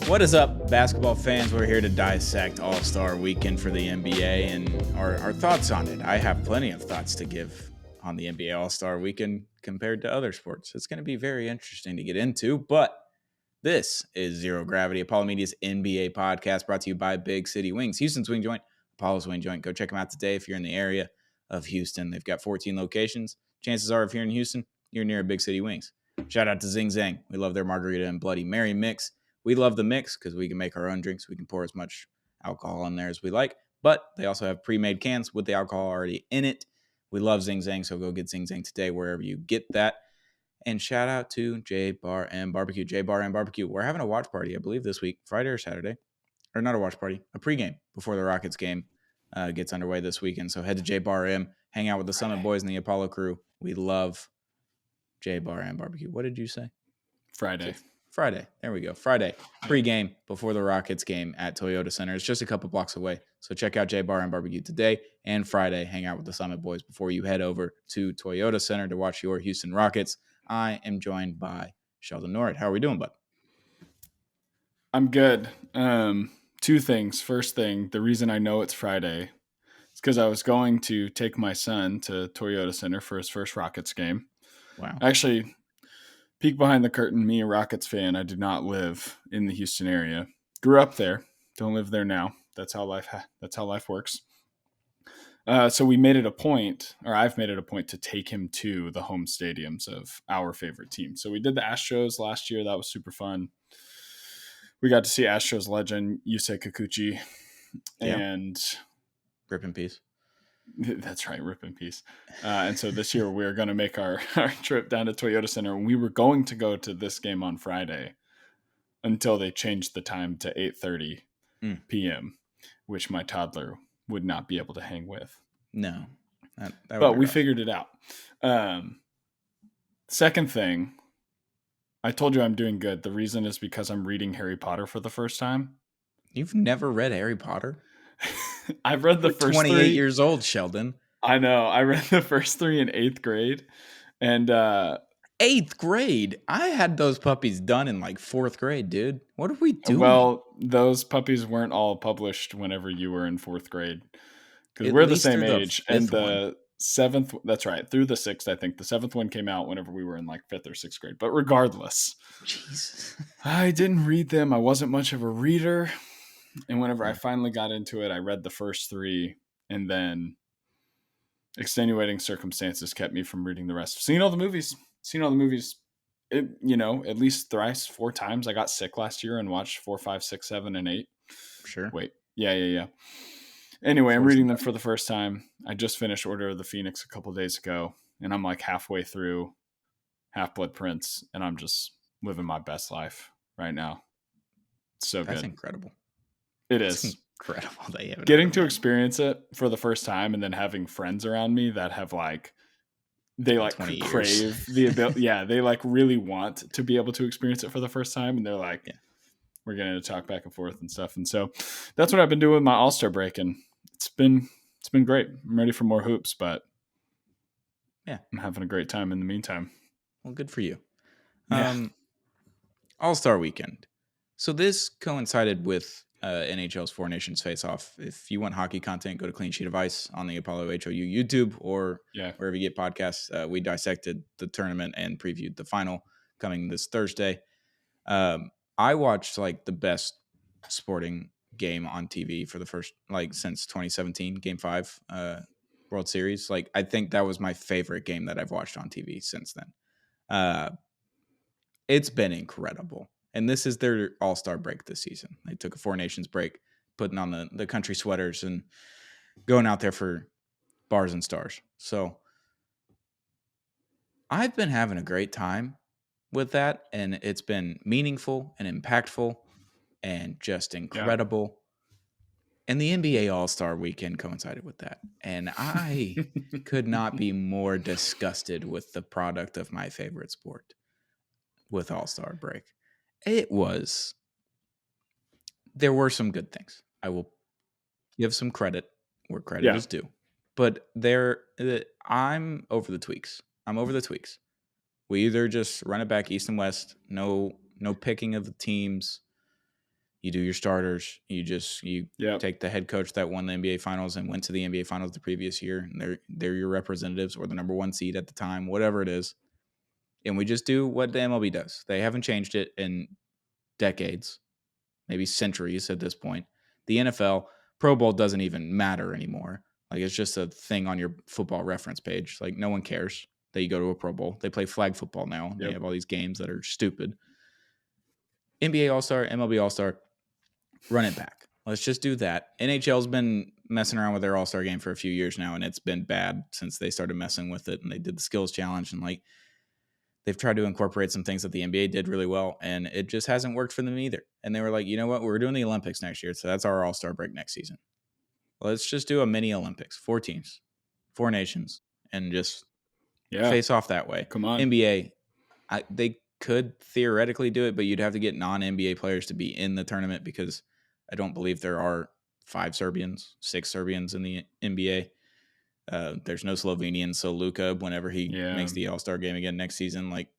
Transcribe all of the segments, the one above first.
What is up, basketball fans? We're here to dissect All-Star Weekend for the NBA and our thoughts on it. I have plenty of thoughts to give on the NBA All-Star Weekend compared to other sports. It's going to be very interesting to get into, but this is Zero Gravity, Apollo Media's NBA podcast brought to you by Big City Wings, Houston's wing joint, Apollo's wing joint. Go check them out today if you're in the area of Houston. They've got 14 locations. Chances are if you're in Houston, you're near Big City Wings. Shout out to Zing Zang. We love their margarita and Bloody Mary mix. We love the mix because we can make our own drinks. We can pour as much alcohol in there as we like. But they also have pre-made cans with the alcohol already in it. We love Zing Zang, so go get Zing Zang today wherever you get that. And shout out to J Bar and Barbecue. J Bar and Barbecue. We're having a watch party, I believe, this week, Friday or Saturday. Or not a watch party, a pregame before the Rockets game gets underway this weekend. So head to J Bar M, hang out with the Summit Boys and the Apollo crew. We love J Bar and Barbecue. What did you say? Friday. There we go. Friday, pregame before the Rockets game at Toyota Center. It's just a couple blocks away. So check out J Bar and Barbecue today and Friday. Hang out with the Summit Boys before you head over to Toyota Center to watch your Houston Rockets. I am joined by Sheldon Norrid. How are we doing, bud? I'm good. Two things. First thing, the reason I know it's Friday is because I was going to take my son to Toyota Center for his first Rockets game. Wow. Actually, peek behind the curtain, me, a Rockets fan, I did not live in the Houston area. Grew up there. Don't live there now. That's how life works. So we made it a point, or I've made it a point to take him to the home stadiums of our favorite team. So we did the Astros last year. That was super fun. We got to see Astros legend Yusei Kikuchi, and rip in peace. That's right, rip in peace. And so this year we're going to make our trip down to Toyota Center. And we were going to go to this game on Friday until they changed the time to 8:30 p.m., which my toddler would not be able to hang with. No. But we figured it out. Second thing, I told you I'm doing good. The reason is because I'm reading Harry Potter for the first time. You've never read Harry Potter? I've read the first 28 3. years old, Sheldon. I know. I read the first 3 in 8th grade. And 8th grade? I had those puppies done in like 4th grade, dude. What are we doing? Well, those puppies weren't all published whenever you were in 4th grade. Because we're the same age. And the 7th, that's right, through the 6th, I think. The 7th one came out whenever we were in like 5th or 6th grade. But regardless, Jesus. I didn't read them. I wasn't much of a reader. And whenever I finally got into it, I read the first 3, and then extenuating circumstances kept me from reading the rest. Seen all the movies. At least thrice, 4 times. I got sick last year and watched 4, 5, 6, 7, and 8. Sure. Wait. Yeah. Anyway, I'm reading them for the first time. I just finished Order of the Phoenix a couple days ago, and I'm like halfway through Half-Blood Prince, and I'm just living my best life right now. It's so good. That's incredible. It is incredible that you have getting to experience it for the first time, and then having friends around me that have they crave the ability. Yeah, they really want to be able to experience it for the first time, and they're like, we're going to talk back and forth and stuff. And so that's what I've been doing with my All-Star break, and it's been great. I'm ready for more hoops, but I'm having a great time in the meantime. Well, good for you. All-Star Weekend. So this coincided with NHL's Four Nations Face-Off. If you want hockey content, go to Clean Sheet of Ice on the Apollo HOU YouTube or wherever you get podcasts. We dissected the tournament and previewed the final coming this Thursday. I watched the best sporting game on TV for the first since 2017 Game 5 World Series. I think that was my favorite game that I've watched on TV since then. It's been incredible. And this is their all-star break this season. They took a Four Nations break, putting on the country sweaters and going out there for bars and stars. So I've been having a great time with that, and it's been meaningful and impactful and just incredible. And the NBA All-Star Weekend coincided with that. And I could not be more disgusted with the product of my favorite sport with All-Star break. There were some good things. I will give some credit where credit is due. But I'm over the tweaks. We either just run it back east and west, no picking of the teams. You do your starters. You Yep. take the head coach that won the NBA Finals and went to the NBA Finals the previous year, and they're your representatives or the number one seed at the time, whatever it is. And we just do what the MLB does. They haven't changed it in decades, maybe centuries at this point. The NFL Pro Bowl doesn't even matter anymore. Like it's just a thing on your football reference page. Like no one cares that you go to a Pro Bowl. They play flag football now. And they Yep. have all these games that are stupid. NBA All Star, MLB All Star, run it back. Let's just do that. NHL's been messing around with their All Star game for a few years now, and it's been bad since they started messing with it. And they did the skills challenge, and like they've tried to incorporate some things that the NBA did really well, and it just hasn't worked for them either. And they were like, you know what? We're doing the Olympics next year, so that's our All Star break next season. Let's just do a mini Olympics, 4 teams, 4 nations, and just Yeah. face off that way. Come on. NBA, they could theoretically do it, but you'd have to get non-NBA players to be in the tournament because I don't believe there are 5 Serbians, 6 Serbians in the NBA. There's no Slovenians, so Luka, whenever he makes the All-Star game again next season, like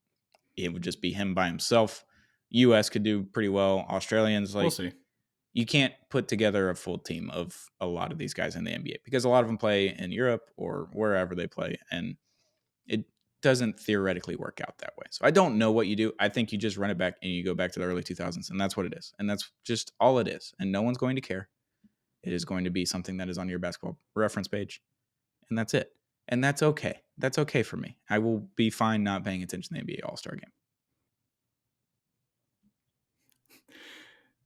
it would just be him by himself. US could do pretty well. Australians, like We'll see. you can't put together a full team of a lot of these guys in the NBA because a lot of them play in Europe or wherever they play, and it doesn't theoretically work out that way. So I don't know what you do. I think you just run it back and you go back to the early 2000s, and that's what it is. And that's just all it is. And no one's going to care. It is going to be something that is on your basketball reference page, and that's it. And that's okay. That's okay for me. I will be fine not paying attention to the NBA All-Star game.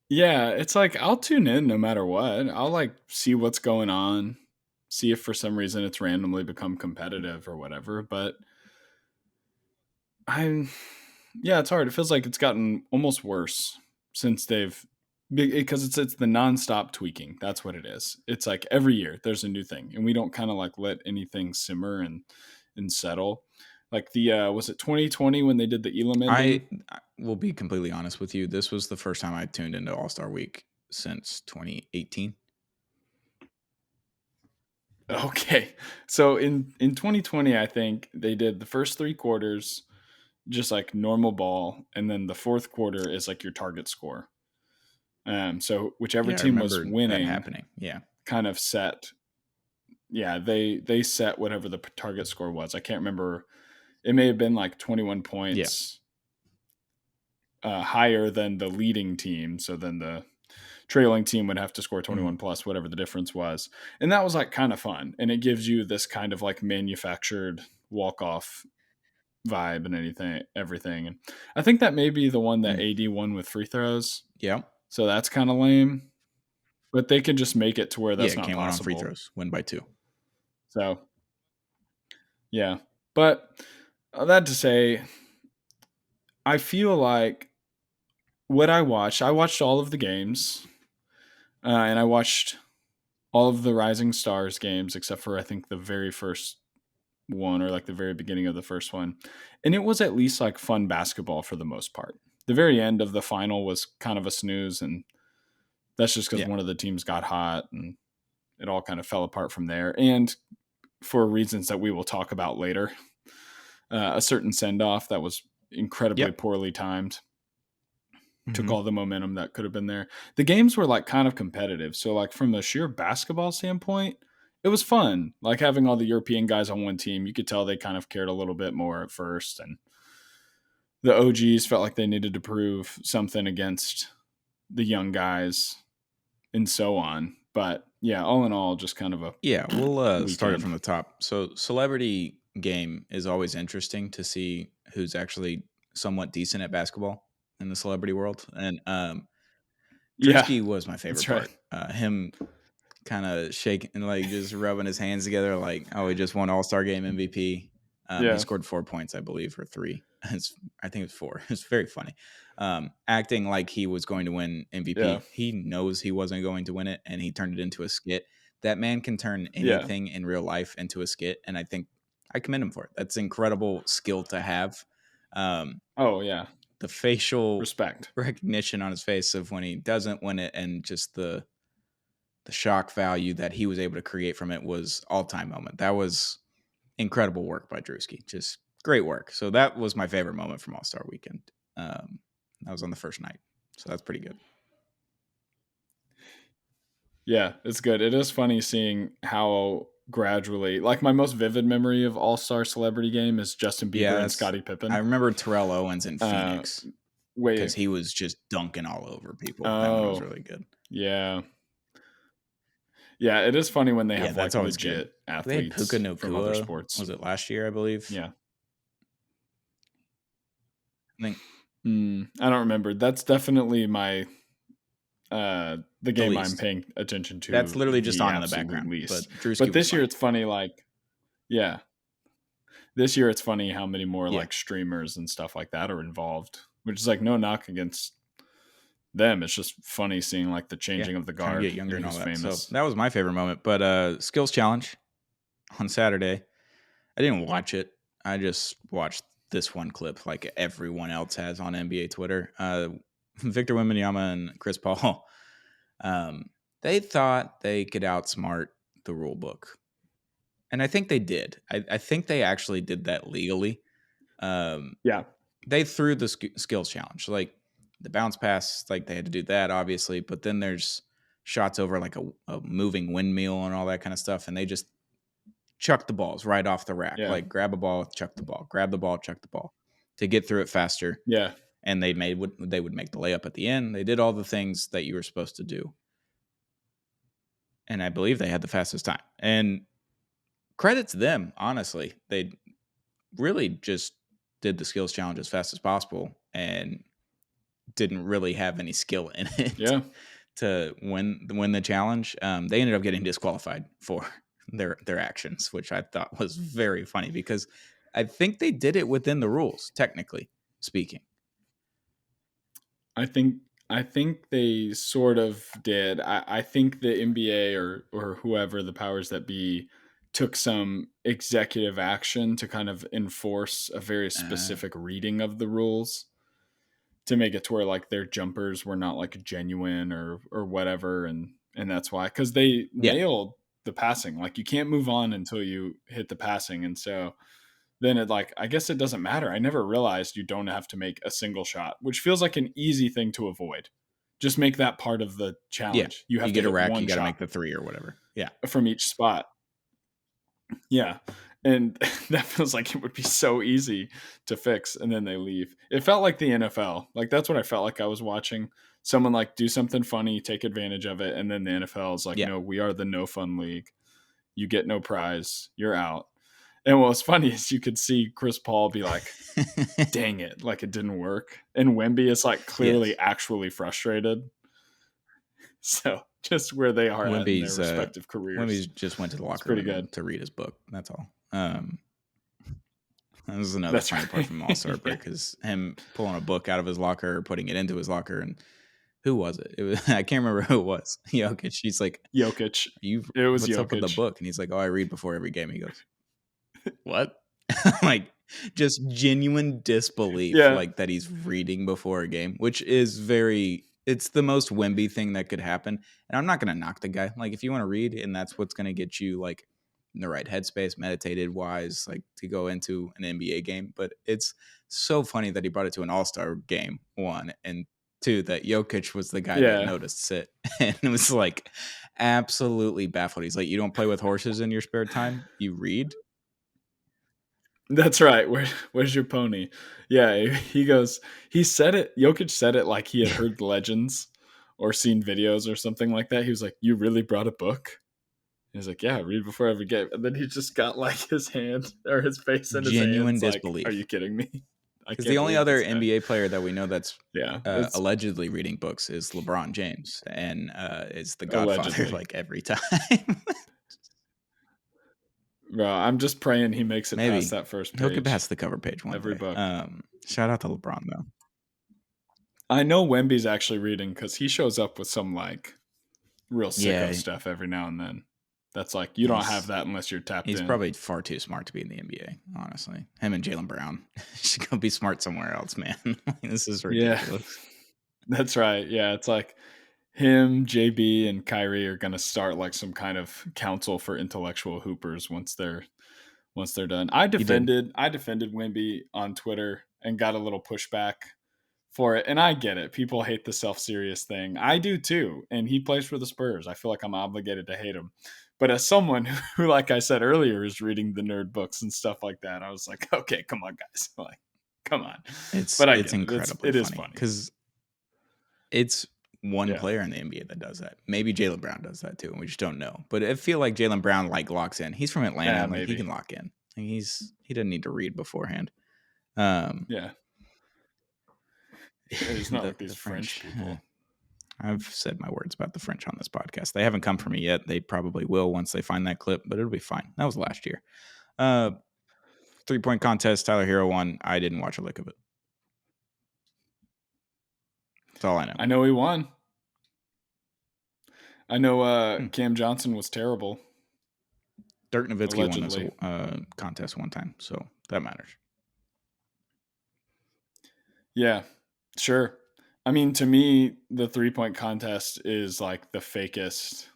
Yeah, it's like I'll tune in no matter what. I'll like see what's going on, see if for some reason it's randomly become competitive or whatever. But it's hard. It feels like it's gotten almost worse since they've because it's the nonstop tweaking. That's what it is. It's like every year there's a new thing, and we don't kind of like let anything simmer and settle. Like the was it 2020 when they did the Elam ending? I will be completely honest with you. This was the first time I tuned into All-Star Week since 2018. Okay. So in 2020, I think they did the first 3 quarters just like normal ball, and then the fourth quarter is like your target score. So whichever Yeah, I team was remember that winning happening. Yeah. kind of set. Yeah, they set whatever the target score was. I can't remember. It may have been like 21 points higher than the leading team. So then the trailing team would have to score 21 plus whatever the difference was. And that was like kind of fun. And it gives you this kind of like manufactured walk-off vibe and everything. And I think that may be the one that AD won with free throws. Yeah. So that's kind of lame. But they can just make it to where that's not came possible. on free throws, win by 2. So, yeah. But that to say, I feel like what I watched all of the games, and I watched all of the Rising Stars games, except for I think the very first one or like the very beginning of the first one. And it was at least like fun basketball for the most part. The very end of the final was kind of a snooze, and that's just because one of the teams got hot and it all kind of fell apart from there. And for reasons that we will talk about later, a certain send-off that was incredibly poorly timed took all the momentum that could have been there. The games were like kind of competitive. So like from a sheer basketball standpoint, it was fun. Like having all the European guys on one team, you could tell they kind of cared a little bit more at first. And the OGs felt like they needed to prove something against the young guys and so on. But yeah, all in all, just kind of a we'll start it from the top. So celebrity game is always interesting to see who's actually somewhat decent at basketball in the celebrity world. And Drewski was my favorite part. Him kind of shaking and like just rubbing his hands together like, oh, he just won All-Star game MVP. He scored 4 points, I believe, or 3. I think it was 4. It's very funny. Acting like he was going to win MVP. Yeah. He knows he wasn't going to win it, and he turned it into a skit. That man can turn anything in real life into a skit, and I think I commend him for it. That's incredible skill to have. The facial recognition on his face of when he doesn't win it, and just the shock value that he was able to create from it was all-time moment. That was incredible work by Drewski. Just great work. So that was my favorite moment from All-Star Weekend. That was on the first night. So that's pretty good. Yeah, it's good. It is funny seeing how gradually, like my most vivid memory of All-Star Celebrity Game is Justin Yeah, Bieber and Scottie I Pippen. remember Terrell Owens in Uh, Phoenix because wait. he was just dunking all over people. That one was Oh, really good. yeah. Yeah, it is funny when they Yeah, have that's like always good. legit They had Puka athletes from other Nacua. sports. Was it last year? I believe. Yeah. I think I don't remember. That's definitely the the game I'm least. paying attention That's to literally just the on in the absolute background. least. But Drewski But was this year funny. it's funny, like, yeah, this year it's funny how many more Yeah, like streamers and stuff like that are involved, which is like no knock against them. It's just funny seeing like the yeah. changing of the Trying to guard get younger and and all who's that. So famous. that was my favorite moment. But skills challenge on Saturday. I didn't watch it. I just watched this one clip, like everyone else has on NBA Twitter. Victor Wembanyama and Chris Paul. Um, they thought they could outsmart the rule book, and I think they did. I think they actually did that legally. Um, Yeah. they threw the skills challenge, like the bounce pass, like they had to do that, obviously. But then there's shots over like a moving windmill and all that kind of stuff, and they just chuck the balls right off the rack. Yeah. Like grab a ball, chuck the ball, grab the ball, chuck the ball to get through it faster. Yeah. And they would make the layup at the end. They did all the things that you were supposed to do, and I believe they had the fastest time. And credit to them, honestly, they really just did the skills challenge as fast as possible and didn't really have any skill in it Yeah. to win the challenge. They ended up getting disqualified for their actions, which I thought was very funny because I think they did it within the rules, technically speaking. I think I think they sort of did. I think the NBA or whoever the powers that be took some executive action to kind of enforce a very Uh, specific reading of the rules to make it to where like their jumpers were not like genuine or whatever, and that's why, because they yeah, nailed the passing. Like you can't move on until you hit the passing, and so then it, like, I guess it doesn't matter. I never realized you don't have to make a single shot, which feels like an easy thing to avoid. Just make that part of the yeah. challenge. You You have to get a hit rack, you one got to shot make the three or whatever. Yeah, from each spot. Yeah. And that feels like it would be so easy to fix, and then they leave. It felt like the NFL. Like that's what I felt like I was watching. Someone like do something funny, take advantage of it, and then the NFL is like, yeah. no, we are the no fun league. You get no prize. You're out. And what was funny is you could see Chris Paul be like, dang it, like it didn't work. And Wemby is like clearly Yes, actually frustrated. So just where they are at in their Wimby's respective careers. Wimby's just went to the It's locker pretty room good. to read his book. That's all. This is another That's funny part from All Star right. Yeah. break is him pulling a book out of his locker, putting it into his locker, and who was it? It was I can't remember who it was. Jokic. She's like, Jokic. "You, It was what's up with the Jokic. book?" And he's like, "Oh, I read before every game." He goes, "What?" Like, just genuine disbelief, Yeah. like that he's reading before a game, which is very. It's the most Wemby thing that could happen, and I'm not gonna knock the guy. Like, if you want to read, and that's what's gonna get you like in the right headspace, meditated wise, like to go into an NBA game. But it's so funny that he brought it to an All Star game, one, and two, that Jokic was the guy that Yeah. noticed it and it was like absolutely baffled. He's like, "You don't play with horses in your spare time, you read." That's right. Where's your pony? Yeah, he goes. He said it. Jokic said it like he had heard legends or seen videos or something like that. He was like, "You really brought a book?" He's like, "Yeah, read before every game." And then he just got like his hand or his face in his Genuine hands. Like, are you disbelief. kidding me? I Because the can't only believe other this guy. NBA player that we know that's Yeah, it's allegedly reading books is LeBron James, and is the Godfather allegedly, like every time. bro. I'm just praying he makes it past Maybe that first he'll get page. past the cover page one Every day. book. Shout out to LeBron though. I know Wemby's actually reading because he shows up with some like real sicko Yeah, stuff every now and then. That's like you don't have he's that unless you're tapped he's in. probably far too smart to be in the NBA. Honestly, him and Jalen Brown should go be smart somewhere else, man. This is Yeah, ridiculous. that's right. Yeah, it's like him, JB, and Kyrie are gonna start like some kind of council for intellectual hoopers once they're done. I You did. defended Wimby on Twitter and got a little pushback for it. And I get it. People hate the self-serious thing. I do too. And he plays for the Spurs. I feel like I'm obligated to hate him. But as someone who, like I said earlier, is reading the nerd books and stuff like that, I was like, okay, come on, guys. Like, come on. It's But I it's get it. incredibly It is funny funny. because it's one Yeah. player in the NBA that does that. Maybe Jaylen Brown does that too, and we just don't know. But I feel like Jaylen Brown like locks in. He's from Atlanta, Yeah, and like he maybe. can lock in. Like, he doesn't need to read beforehand. Um, Yeah. It's not the like these the French French. people. I've said my words about the French on this podcast. They haven't come for me yet. They probably will once they find that clip, but it'll be fine. That was last year. 3-point contest. Tyler Hero won. I didn't watch a lick of it. That's all I know. I know he won. I know Cam Johnson was terrible. Dirk Nowitzki won this Allegedly. contest one time, so that matters. Yeah, sure. I mean, to me, the 3-point contest is like the fakest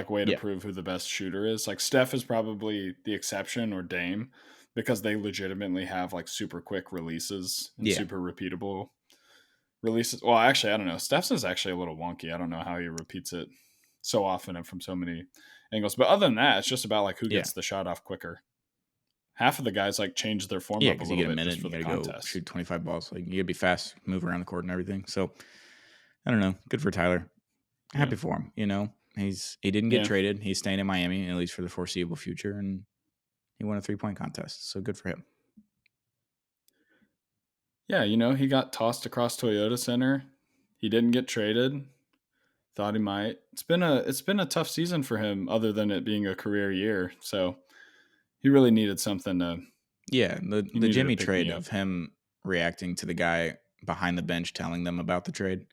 way to Yeah. prove who the best shooter is. Like Steph is probably the exception, or Dame, because they legitimately have like super quick releases and Yeah. super repeatable releases. Well, actually, I don't know. Steph's is actually a little wonky. I don't know how he repeats it so often and from so many angles. But other than that, it's just about like who gets the shot off quicker. Half of the guys like change their form up a because little you get a bit minute just for and the you gotta contest. go shoot 25 balls. Like you gotta be fast, move around the court and everything. So I don't know. Good for Tyler. Happy for him. You know, he didn't get traded. He's staying in Miami at least for the foreseeable future, and he won a 3-point contest. So good for him. Yeah, you know, he got tossed across Toyota Center. He didn't get traded. Thought he might. It's been a tough season for him, other than it being a career year. So he really needed something to. Yeah, the Jimmy trade up. of him reacting to the guy behind the bench telling them about the trade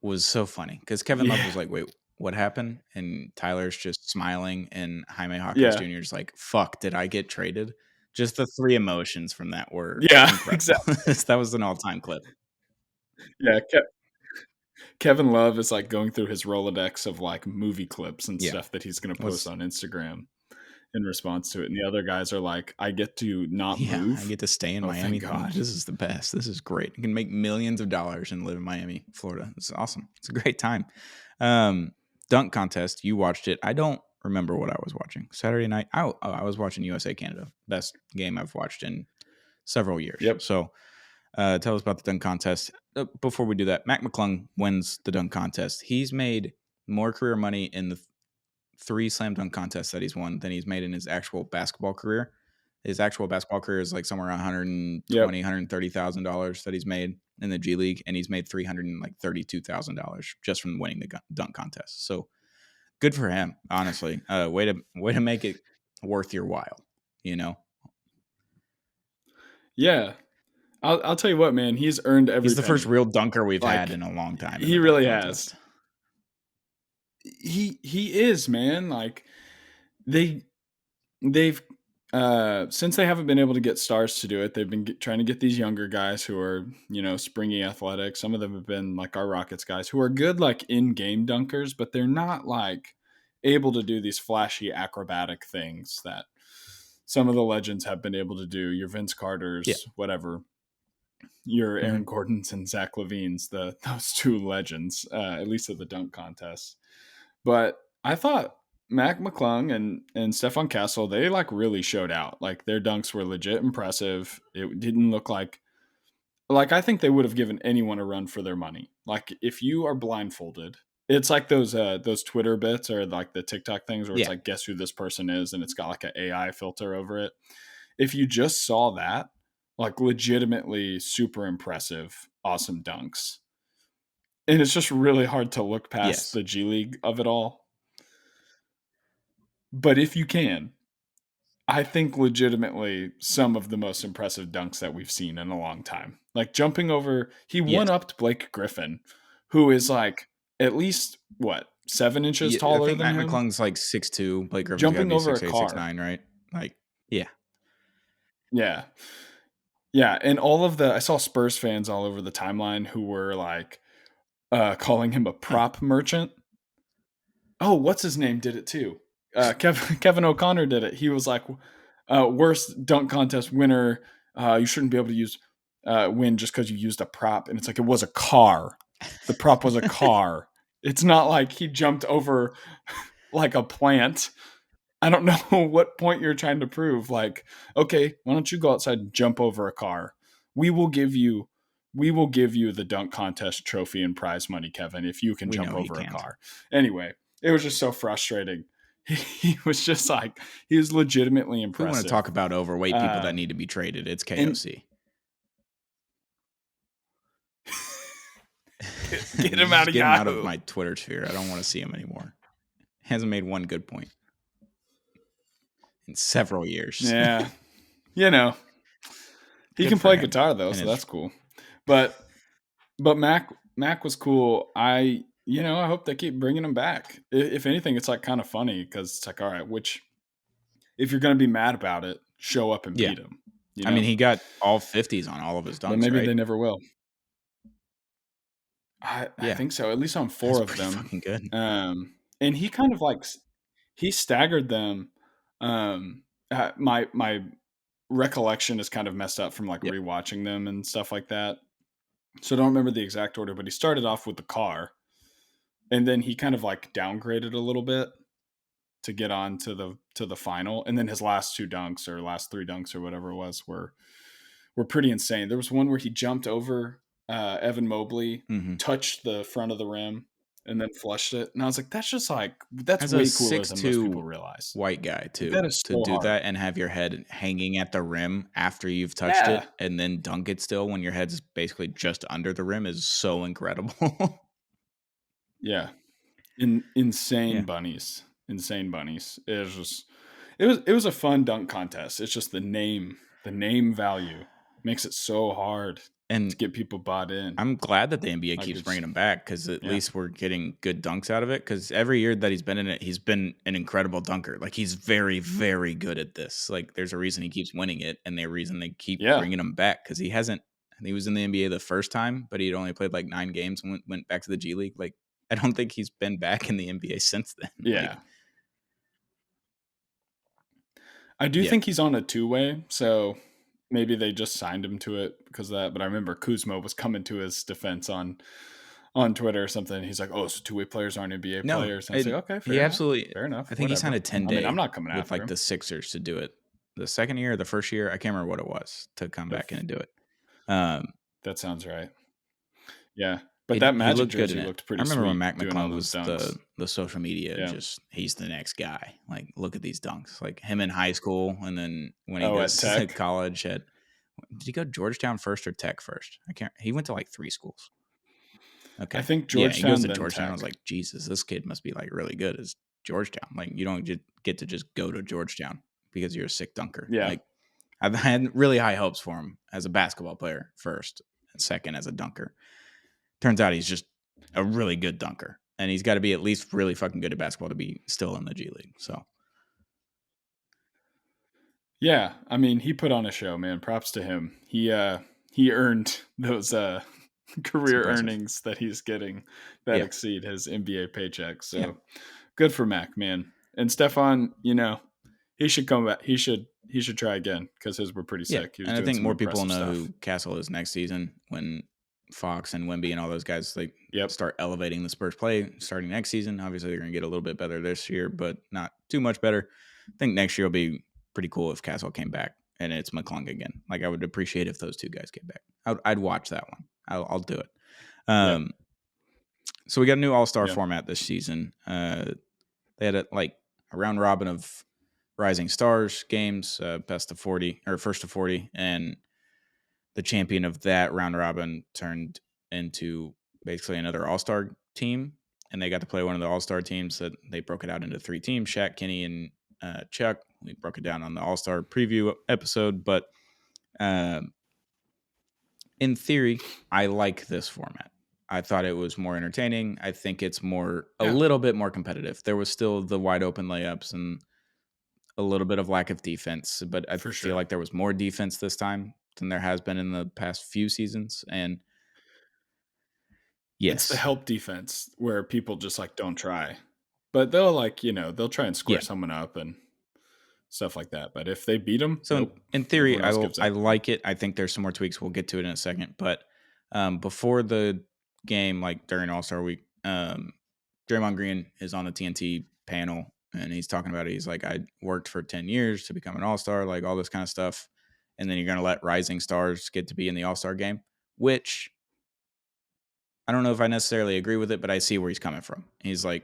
was so funny because Kevin Love was like, "Wait, what happened?" And Tyler's just smiling, and Jaime Hawkins Jr. is like, "Fuck, did I get traded?" Just the three emotions from that were incredible. Exactly. That was an all-time clip. Yeah, Kevin Love is like going through his Rolodex of like movie clips and stuff that he's going to post on Instagram in response to it. And the other guys are like, I get to not move. I get to stay in Miami. God. This is the best. This is great. You can make millions of dollars and live in Miami, Florida. It's awesome. It's a great time. Dunk contest. You watched it. I don't remember what I was watching. Saturday night. I was watching USA Canada. Best game I've watched in several years. Yep. So tell us about the dunk contest. Before we do that, Mac McClung wins the dunk contest. He's made more career money in the 3 slam dunk contests that he's won than he's made in his actual basketball career. His actual basketball career is like somewhere around $130,000 that he's made in the G League, and he's made $332,000 just from winning the dunk contest. So good for him, honestly. Way to make it worth your while, you know. Yeah, I'll tell you what, man. He's earned every. He's the first real dunker we've had in a long time. He really has. He is, man. Like they've since they haven't been able to get stars to do it, they've been trying to get these younger guys who are, you know, springy athletic. Some of them have been like our Rockets guys who are good like in-game dunkers, but they're not like able to do these flashy acrobatic things that some of the legends have been able to do. Your Vince Carters, whatever. Your Aaron Gordons and Zach LaVine's, those two legends, at least at the dunk contest. But I thought Mac McClung and Stephon Castle, they like really showed out. Like their dunks were legit impressive. It didn't look like I think they would have given anyone a run for their money. Like if you are blindfolded, it's like those Twitter bits or like the TikTok things where it's like, guess who this person is, and it's got like an AI filter over it. If you just saw that, like legitimately super impressive, awesome dunks. And it's just really hard to look past the G League of it all. But if you can, I think legitimately some of the most impressive dunks that we've seen in a long time. Like jumping over, he one-upped Blake Griffin, who is like at least, 7 inches taller than him? Mac McClung's like 6'2". Blake Griffin's jumping got to be over 6'8", a car. 6'9", right? Like, yeah. Yeah, and I saw Spurs fans all over the timeline who were like calling him a prop merchant. Oh, what's his name did it too? Kevin O'Connor did it. He was like, worst dunk contest winner. You shouldn't be able to use win just because you used a prop, and it's like it was a car. The prop was a car. It's not like he jumped over like a plant. I don't know what point you're trying to prove. Like, okay, why don't you go outside and jump over a car? We will give you the dunk contest trophy and prize money, Kevin, if you can We jump know he over a can't. car. Anyway, it was just so frustrating. He was just like, he was legitimately If we want to impressive. talk about overweight people that need to Um, be traded, it's and KOC. get him out Just of get him out of Yahoo. my Twitter sphere. I don't want to see him anymore. Hasn't made one good point in several years. Yeah, you know, he Good can for play him. guitar though, And so his that's cool. But Mac was cool. I hope they keep bringing him back. If anything, it's like kind of funny because it's like, all right, which if you're going to be mad about it, show up and yeah. beat him. I mean, he got all 50s on all of his But dunks, maybe right? they never will. I Yeah. think so. At least on That's 4 of pretty them. fucking good. And he kind of like he staggered them. My recollection is kind of messed up from like Yep. rewatching them and stuff like that. So I don't remember the exact order, but he started off with the car, and then he kind of like downgraded a little bit to get on to the final, and then his last 2 dunks or last 3 dunks or whatever it was were pretty insane. There was one where he jumped over Evan Mobley, Mm-hmm. touched the front of the rim, and then flushed it. And I was like, that's just like that's As a way cooler than most people 6'2" realize. white guy, Like too, that is to so do hard. that and have your head hanging at the rim after you've touched Yeah, it and then dunk it still when your head's basically just under the rim is so incredible. yeah. Yeah. Insane bunnies. It was a fun dunk contest. It's just the name value makes it so hard to And get people bought in. I'm glad that the NBA Like keeps it's bringing him back because at yeah. least we're getting good dunks out of it. Because every year that he's been in it, he's been an incredible dunker. Like he's very, very good at this. Like there's a reason he keeps winning it, and the reason they keep Yeah. bringing him back because he hasn't. He was in the NBA the first time, but he'd only played like 9 games and went back to the G League. Like I don't think he's been back in the NBA since then. Yeah. Like I do yeah, think he's on a 2-way, so maybe they just signed him to it because of that. But I remember Kuzma was coming to his defense on Twitter or something. He's like, "Oh, so 2-way players aren't NBA no, players." And I say, "Okay, he absolutely. fair enough, I think he signed whatever." a 10 I mean, I'm day not coming with after like him. the Sixers to do it. The second year, or the first year, I can't remember what it was to come back in If and do it. Um, that sounds right. Yeah, but that he Magic looked good in jersey it. looked I pretty remember when sweet Mac doing all McClung those was dunks. the social media, Yeah. just he's the next guy. Like, look at these dunks. Like him in high school, and then when he Oh, at goes to Tech. college at did he go Georgetown first or Tech first? I can't. He went to like 3 schools. I Okay, think yeah, he goes Georgetown to then Georgetown. I was Tech. like, Jesus, this kid must be like really good as Georgetown. Like, you don't get to just go to Georgetown because you're a sick dunker. Yeah. Like, I've had really high hopes for him as a basketball player first, and second as a dunker. Turns out he's just a really good dunker, and he's got to be at least really fucking good at basketball to be still in the G League. So Yeah, I mean, he put on a show, man. Props to him. He earned those it's career impressive. earnings that he's getting that Yeah, exceed his NBA paycheck. yeah, So good for Mac, man. And Stefan, he should come back. He should try again because his were pretty yeah. sick. He was And I doing think some more people impressive know stuff. who Castle is next season when Fox and Wemby and all those guys like Yep. start elevating the Spurs play starting next season. Obviously, they're going to get a little bit better this year, but not too much better. I think next year will be pretty cool if Castle came back and it's McClung again. Like I would appreciate if those two guys came back. I'd watch that one. I'll do it. Yep. So we got a new All Star Yep. format this season. They had a round robin of Rising Stars games, best of 40 or first to 40, and the champion of that round robin turned into basically another All Star team, and they got to play one of the All Star teams. That they broke it out into 3 teams: Shaq, Kenny, and Chuck. We broke it down on the All Star preview episode, but um, in theory, I like this format. I thought it was more entertaining. I think it's a Yeah. little bit more competitive. There was still the wide open layups and a little bit of lack of defense, but I For feel sure. like there was more defense this time than there has been in the past few seasons. And It's the yes, help defense where people just like don't try, but they'll they'll try and square yeah, someone up and stuff like that. But if they beat them, So nope, in theory, everyone else gives I up. like it. I think there's some more tweaks. We'll get to it in a second. But before the game, like during All Star Week, Draymond Green is on the TNT panel and he's talking about it. He's like, I worked for 10 years to become an All Star, like all this kind of stuff. And then you're going to let rising stars get to be in the All Star game, which I don't know if I necessarily agree with it, but I see where he's coming from. He's like,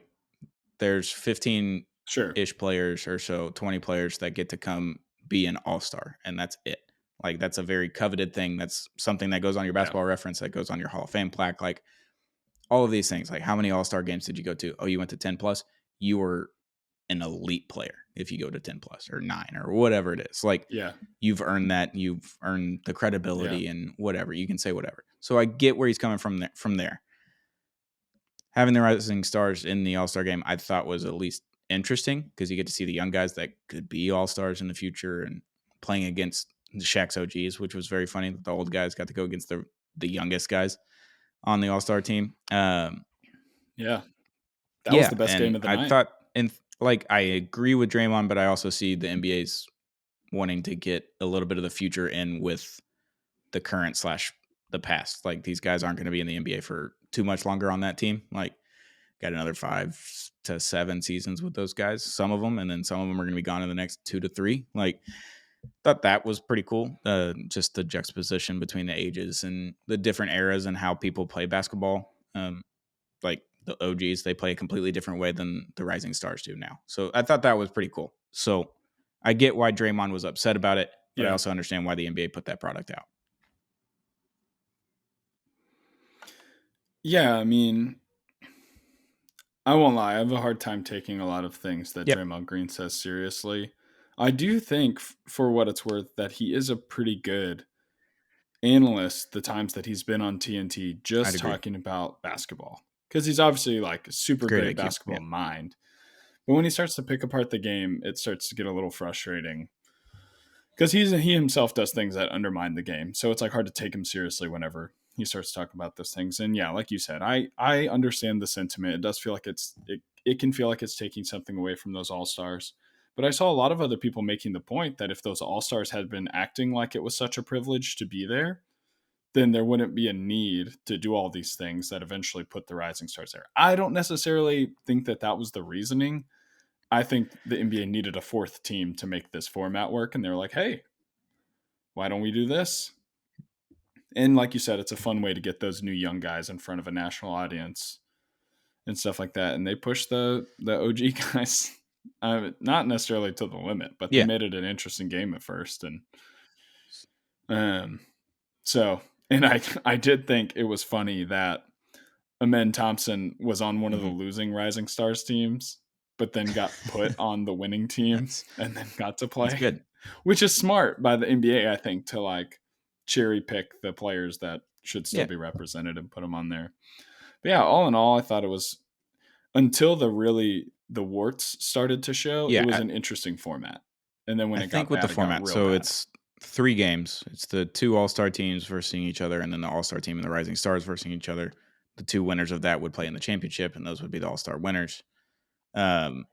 there's 15 Sure. ish players or so, 20 players that get to come be an all-star, and that's it. Like, that's a very coveted thing. That's something that goes on your Yeah. basketball reference, that goes on your Hall of Fame plaque. Like, all of these things. Like, how many all-star games did you go to? Oh, you went to 10 plus. You were an elite player if you go to 10 plus or 9 or whatever it is. Like, Yeah. you've earned that. You've earned the Yeah. credibility and whatever. You can say whatever. So I get where he's coming from there. Having the rising stars in the All-Star game, I thought was at least interesting because you get to see the young guys that could be All-Stars in the future and playing against the Shaq's OGs, which was very funny. The old guys got to go against the youngest guys on the All-Star team. Yeah. That was Yeah, the best game and of the I night. thought, and like, I agree with Draymond, but I also see the NBA's wanting to get a little bit of the future in with the current slash the past. Like, these guys aren't going to be in the NBA for too much longer on that team. Like, got another 5 to 7 seasons with those guys, some of them, and then some of them are going to be gone in the next 2 to 3. Like, thought that was pretty cool. Just the juxtaposition between the ages and the different eras and how people play basketball. Like the OGs, they play a completely different way than the rising stars do now. So I thought that was pretty cool. So I get why Draymond was upset about it, but I Yeah. also understand why the NBA put that product out. Yeah. I mean, I won't lie. I have a hard time taking a lot of things that Yep, Draymond Green says seriously. I do think, for what it's worth, that he is a pretty good analyst the times that he's been on TNT I'd just agree. talking about basketball. Because he's obviously like a super Great great IQ. basketball Yeah. mind. But when he starts to pick apart the game, it starts to get a little frustrating. Because he himself does things that undermine the game. So it's like hard to take him seriously whenever he starts talking about those things. And yeah, like you said, I understand the sentiment. It does feel like it can feel like it's taking something away from those all-stars. But I saw a lot of other people making the point that if those all-stars had been acting like it was such a privilege to be there, then there wouldn't be a need to do all these things that eventually put the rising stars there. I don't necessarily think that that was the reasoning. I think the NBA needed a fourth team to make this format work, and they were like, "Hey, why don't we do this?" And like you said, it's a fun way to get those new young guys in front of a national audience and stuff like that. And they pushed the OG guys, not necessarily to the limit, but they Yeah. made it an interesting game at first. And um, so, and I did think it was funny that Amen Thompson was on one of the Mm-hmm. losing Rising Stars teams, but then got put on the winning team that's and then got to that's play, good. which is smart by the NBA, I think, to like cherry pick the players that should still Yeah. be represented and put them on there. But yeah, all in all, I thought it was, until the warts started to show, it Yeah. was an interesting format. And then when I it think got with the bad, it got format, real so bad. it's 3 games. It's the 2 all-star teams versus each other, and then the all-star team and the rising stars versus each other. The 2 winners of that would play in the championship, and those would be the all-star winners. Um,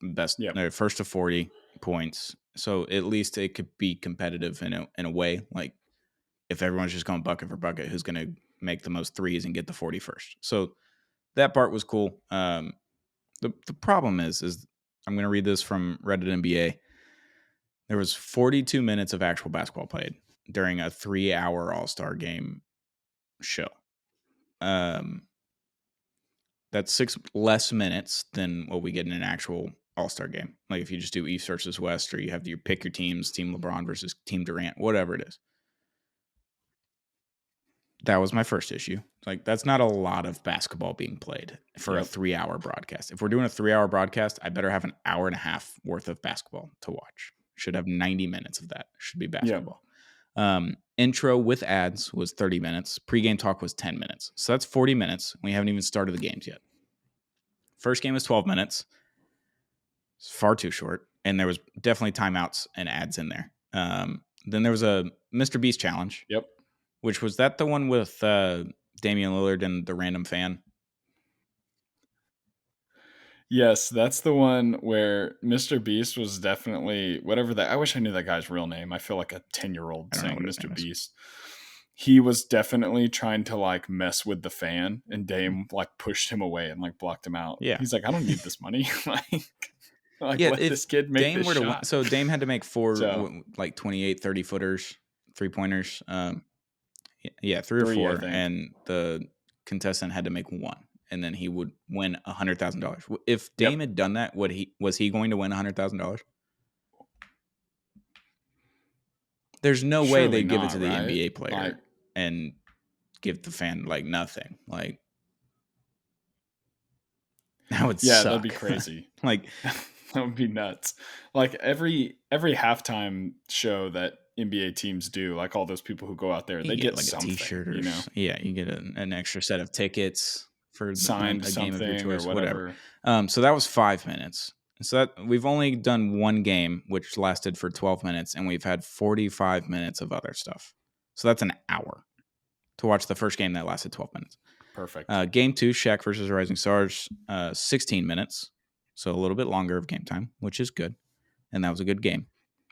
best Yep. first to 40 points. So at least it could be competitive in a way. Like, if everyone's just going bucket for bucket, who's going to make the most threes and get the 40 first? So that part was cool. The problem is I'm going to read this from Reddit NBA. There was 42 minutes of actual basketball played during a 3-hour All-Star game show. Um, that's 6 less minutes than what we get in an actual All-Star game. Like, if you just do East versus West, or you have to pick your teams, Team LeBron versus Team Durant, whatever it is. That was my first issue. Like, that's not a lot of basketball being played for a Yep. 3-hour broadcast. If we're doing a 3-hour broadcast, I better have an hour and a half worth of basketball to watch. Should have 90 minutes of that. Should be Yep. basketball. Intro with ads was 30 minutes. Pre-game talk was 10 minutes. So that's 40 minutes. We haven't even started the games yet. First game was 12 minutes. It's far too short. And there was definitely timeouts and ads in there. Then there was a Mr. Beast challenge, Yep. which was that the one with Damian Lillard and the random fan? Yes, that's the one where Mr. Beast was definitely whatever that. I wish I knew that guy's real name. I feel like a 10-year-old I don't know saying what his Mr. name is. Beast. He was definitely trying to like mess with the fan, and Dame like pushed him away and like blocked him out. Yeah. He's like, I don't need this money. like Yeah, let if this kid make Dame this were to win, shot. so Dame had to make four, So like 28, 30 footers, 3-pointers. Yeah, 3 or three, I 4, think. and the contestant had to make 1, and then he would win $100,000. If Yep. Dame had done that, was he going to win $100,000? There's no way Surely they give it to not, the right? NBA Like, player and give the fan like nothing. Like that would yeah, that'd be suck. crazy. Like That would be nuts. Like every halftime show that NBA teams do, like all those people who go out there, you they get get like a something, T-shirt or yeah, you get an extra set of tickets for signed a game of your something or choice, whatever. whatever. So that was 5 minutes. So that we've only done one game, which lasted for 12 minutes, and we've had 45 minutes of other stuff. So that's an hour to watch the first game that lasted 12 minutes. Perfect. Game 2, Shaq versus Rising Stars, 16 minutes. So a little bit longer of game time, which is good. And that was a good game.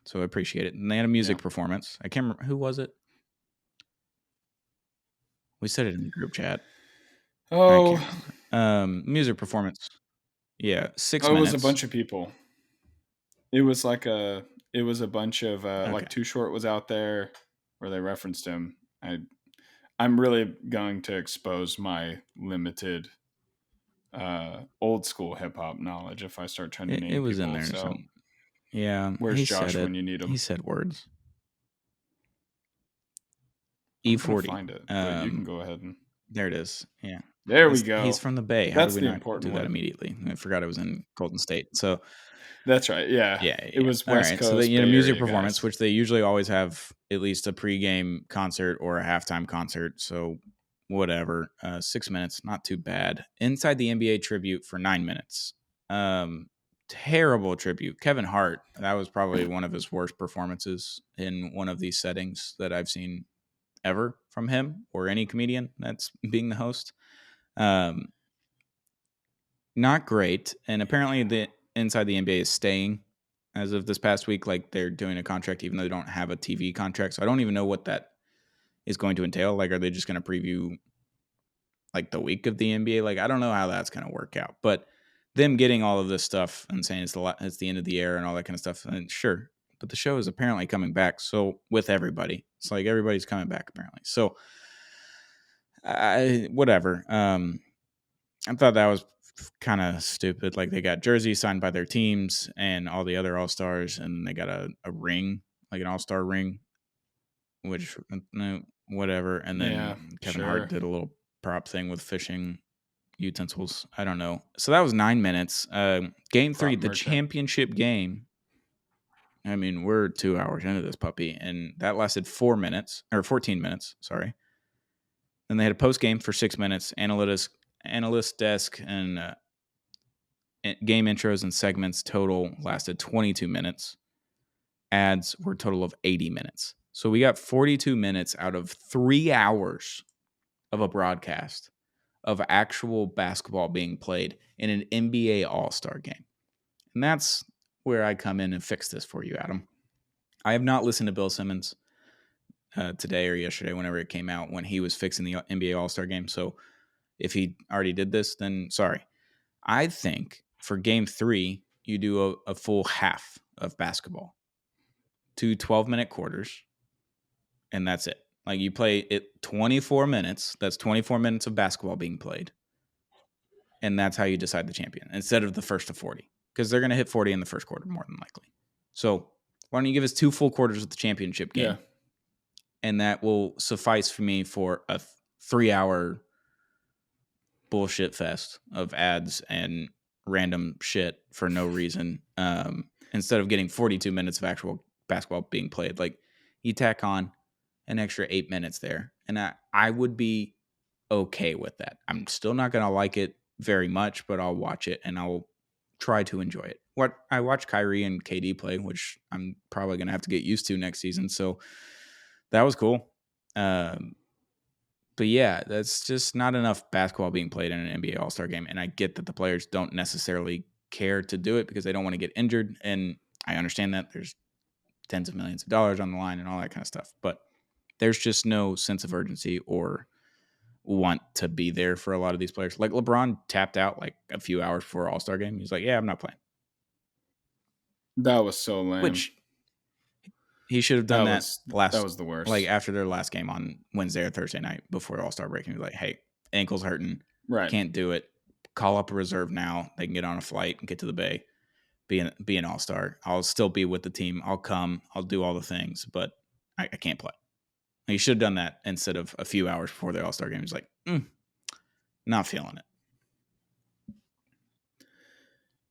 So I appreciate it. And they had a music Yeah. performance. I can't remember. Who was it? We said it in the group chat. I Oh, can't remember. Music performance. Yeah, 6 it was a minutes. bunch of people. It was like it was a bunch of Okay. like Too Short was out there where they referenced him. I'm really going to expose my limited old school hip hop knowledge if I start trying to It name was in people. there. So, So yeah, where's he said Josh it. when you need He him? said words. I'm gonna E40. find it, but you can go ahead and There it is. Yeah. there we He's go. from the Bay. How did That's we the not important do that one. immediately? I forgot it was in Golden State. So, That's right. Yeah. yeah, It was all West right. So the Coast, Bay music Area performance, guys. which they usually always have at least a pregame concert or a halftime concert. So whatever, 6 minutes, not too bad. Inside the NBA tribute for 9 minutes. Terrible tribute. Kevin Hart. That was probably one of his worst performances in one of these settings that I've seen ever from him or any comedian that's being the host. Um, Not great. And apparently the inside the NBA is staying as of this past week. Like they're doing a contract, even though they don't have a TV contract. So I don't even know what that is going to entail. Like, are they just going to preview like the week of the NBA? Like, I don't know how that's going to work out. But them getting all of this stuff and saying it's the end of the era and all that kind of stuff, and sure. But the show is apparently coming back. So with everybody, it's like everybody's coming back apparently. So whatever. I thought that was kind of stupid. Like they got jerseys signed by their teams and all the other all stars, and they got a ring, like an all star ring, which whatever. And Yeah, then Kevin Hart sure. did a little prop thing with fishing utensils. I don't know. So that was 9 minutes. Game 3, Prop the merchant. championship game. I mean, we're 2 hours into this puppy, and that lasted 4 minutes or 14 minutes. Sorry. Then they had a post game for 6 minutes. Analyst desk and game intros and segments total lasted 22 minutes. Ads were a total of 80 minutes. So we got 42 minutes out of 3 hours of a broadcast of actual basketball being played in an NBA All-Star game. And that's where I come in and fix this for you, Adam. I have not listened to Bill Simmons today or yesterday, whenever it came out, when he was fixing the NBA All-Star game. So if he already did this, then sorry. I think for game 3, you do a full half of basketball, 2 12-minute quarters, and that's it. Like you play it 24 minutes. That's 24 minutes of basketball being played. And that's how you decide the champion instead of the first to 40, because they're going to hit 40 in the first quarter more than likely. So why don't you give us 2 full quarters of the championship game? Yeah. And that will suffice for me for a 3-hour bullshit fest of ads and random shit for no reason. Instead of getting 42 minutes of actual basketball being played, like you tack on an extra 8 minutes there, and I would be okay with that. I'm still not gonna like it very much, but I'll watch it and I'll try to enjoy it. What I watch Kyrie and KD play, which I'm probably gonna have to get used to next season, so that was cool. But yeah, that's just not enough basketball being played in an NBA All-Star game. And I get that the players don't necessarily care to do it because they don't want to get injured. And I understand that there's tens of millions of dollars on the line and all that kind of stuff. But there's just no sense of urgency or want to be there for a lot of these players. Like LeBron tapped out like a few hours before All-Star game. He's like, yeah, I'm not playing. That was so lame. Which he should have That done that was that last, was the like worst. after their last game on Wednesday or Thursday night before All-Star break. And he was like, hey, ankle's hurting. Right. Can't do it. Call up a reserve now. They can get on a flight and get to the Bay. Be an all-star. I'll still be with the team. I'll come. I'll do all the things, but I can't play. He should have done that instead of a few hours before the all-star game. He's like, not feeling it.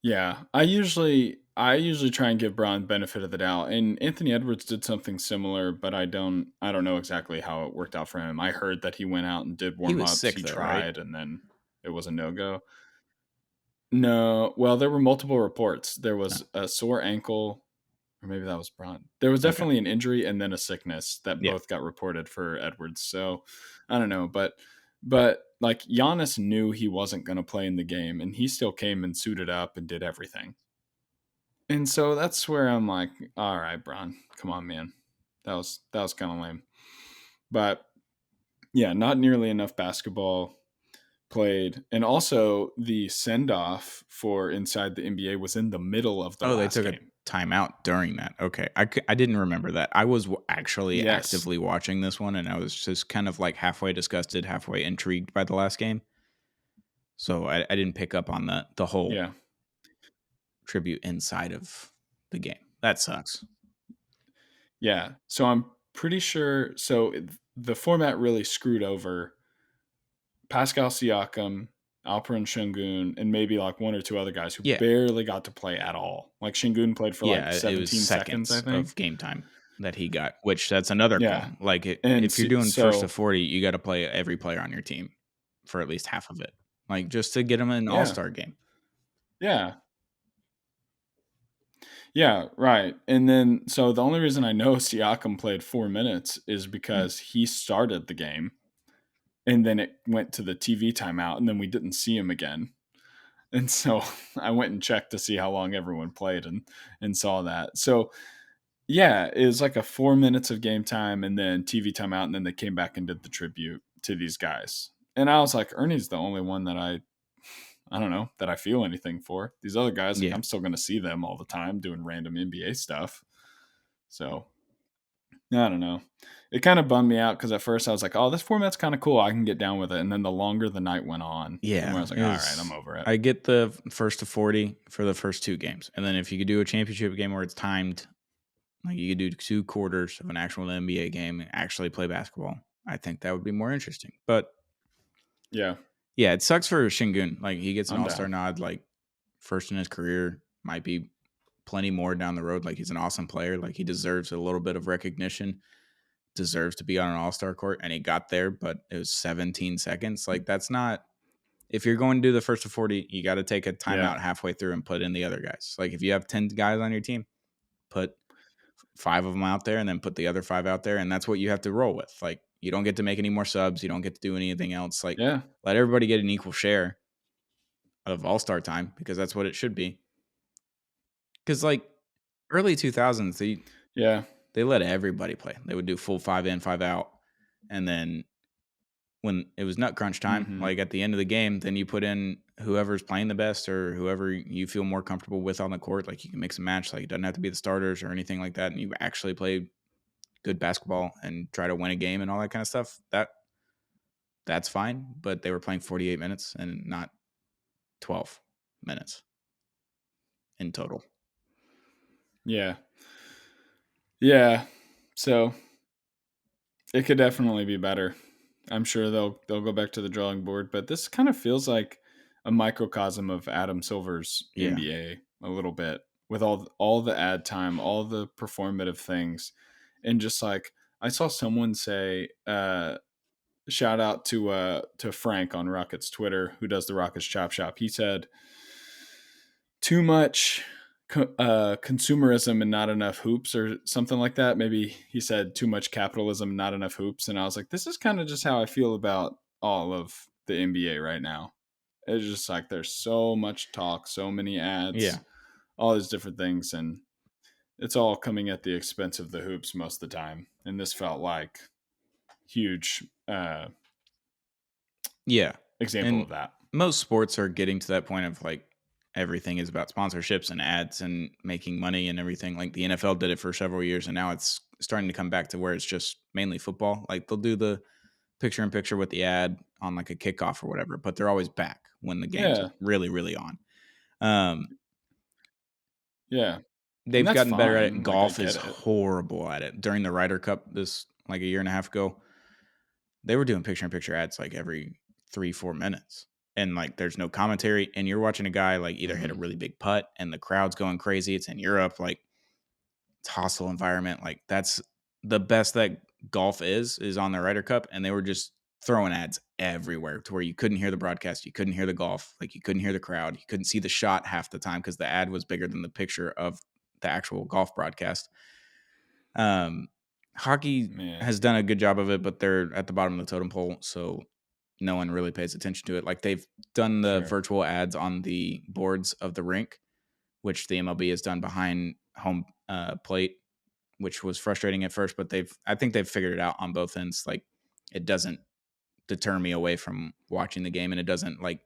Yeah, I usually try and give Braun benefit of the doubt, and Anthony Edwards did something similar, but I don't know exactly how it worked out for him. I heard that he went out and did He warm was ups. sick He though, right? tried, and then it was a no go. No, well, there were multiple reports. There No. was a sore ankle, or maybe that was Braun. There was Okay. definitely an injury and then a sickness that Yeah. both got reported for Edwards. So I don't know, but like Giannis knew he wasn't going to play in the game, and he still came and suited up and did everything. And so that's where I'm like, all right, Braun, come on, man. That was kind of lame. But yeah, not nearly enough basketball played. And also the send off for Inside the NBA was in the middle of the Oh, they last took a game. timeout during that. Okay. I didn't remember that. I was actually Yes. actively watching this one, and I was just kind of like halfway disgusted, halfway intrigued by the last game. So I didn't pick up on the whole Yeah. tribute inside of the game. That sucks. Yeah. So I'm pretty sure. So the format really screwed over Pascal Siakam, Alperen Şengün, and maybe like one or two other guys who Yeah. barely got to play at all. Like Şengün played for like Yeah, it was 17 seconds, I seconds think. of game time that he got, which that's another Yeah. problem. Like And if you're doing first to so, 40, you got to play every player on your team for at least half of it. Like just to get them in an yeah. all-star game. Yeah. Yeah, right. And then, so the only reason I know Siakam played 4 minutes is because he started the game and then it went to the TV timeout and then we didn't see him again. And so I went and checked to see how long everyone played and saw that. So yeah, it was like a 4 minutes of game time and then TV timeout. And then they came back and did the tribute to these guys. And I was like, Ernie's the only one that I don't know, that I feel anything for. These other guys, like Yeah. I'm still going to see them all the time doing random NBA stuff. So I don't know. It kind of bummed me out because at first I was like, oh, this format's kind of cool. I can get down with it. And then the longer the night went on, the more I Yeah, was like, all right, I'm over it. I get the first to 40 for the first two games. And then if you could do a championship game where it's timed, like you could do 2 quarters of an actual NBA game and actually play basketball, I think that would be more interesting. But Yeah, yeah, it sucks for Shingun. Like he gets an I'm all-star down. nod, like first in his career, might be plenty more down the road. Like he's an awesome player. Like he deserves a little bit of recognition, deserves to be on an all-star court, and he got there, but it was 17 seconds. Like that's not, if you're going to do the first to 40, you got to take a Yeah, timeout halfway through and put in the other guys. Like if you have 10 guys on your team, put 5 of them out there and then put the other 5 out there, and that's what you have to roll with. Like you don't get to make any more subs, you don't get to do anything else. Like yeah, let everybody get an equal share of all-star time because that's what it should be. Because like early 2000s, yeah. they let everybody play. They would do full 5 in, 5 out, and then when it was nut crunch time, Mm-hmm. like at the end of the game, then you put in whoever's playing the best or whoever you feel more comfortable with on the court. Like you can mix and match. Like it doesn't have to be the starters or anything like that. And you actually play good basketball and try to win a game and all that kind of stuff. That's fine. But they were playing 48 minutes and not 12 minutes in total. Yeah, yeah. So it could definitely be better. I'm sure they'll go back to the drawing board, but this kind of feels like a microcosm of Adam Silver's Yeah. NBA a little bit with all the ad time, all the performative things, and just like I saw someone say, shout out to Frank on Rockets Twitter who does the Rockets Chop Shop. He said too much consumerism and not enough hoops or something like that. Maybe he said too much capitalism, not enough hoops. And I was like, this is kind of just how I feel about all of the NBA right now. It's just like there's so much talk, so many Yeah. ads, all these different things, and it's all coming at the expense of the hoops most of the time. And this felt like huge Yeah. example And of that. most sports are getting to that point of like everything is about sponsorships and ads and making money and everything. Like the NFL did it for several years and now it's starting to come back to where it's just mainly football. Like they'll do the picture in picture with the ad on like a kickoff or whatever, but they're always back when the game's Yeah, really, really on. Um, yeah, and they've that's gotten better at fine. it. Like I Golf get is it. horrible at it. During the Ryder Cup this like a year and a half ago, they were doing picture in picture ads like every 3-4 minutes. And like there's no commentary. And you're watching a guy like either hit a Hmm. really big putt and the crowd's going crazy. It's in Europe, like it's hostile environment. Like that's the best that golf is on the Ryder Cup. And they were just throwing ads everywhere to where you couldn't hear the broadcast, you couldn't hear the golf, like you couldn't hear the crowd, you couldn't see the shot half the time because the ad was bigger than the picture of the actual golf broadcast. Um, Hockey Man, has done a good job of it, but they're at the bottom of the totem pole, so no one really pays attention to it. Like they've done the sure. virtual ads on the boards of the rink, which the MLB has done behind home plate, which was frustrating at first, but I think they've figured it out on both ends. Like it doesn't deter me away from watching the game, and it doesn't like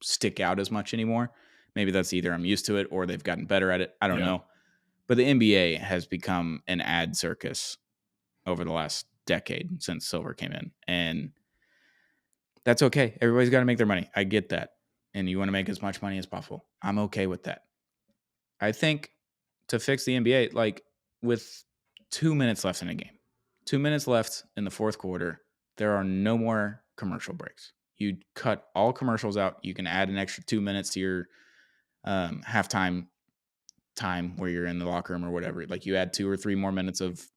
stick out as much anymore. Maybe that's either I'm used to it or they've gotten better at it. I don't Yeah. know. But the NBA has become an ad circus over the last decade since silver came in. And that's okay. Everybody's got to make their money. I get that. And you want to make as much money as possible. I'm okay with that. I think to fix the NBA, like with 2 minutes left in a game, 2 minutes left in the fourth quarter, there are no more commercial breaks. You cut all commercials out. You can add an extra 2 minutes to your halftime time where you're in the locker room or whatever. Like you add 2 or 3 more minutes of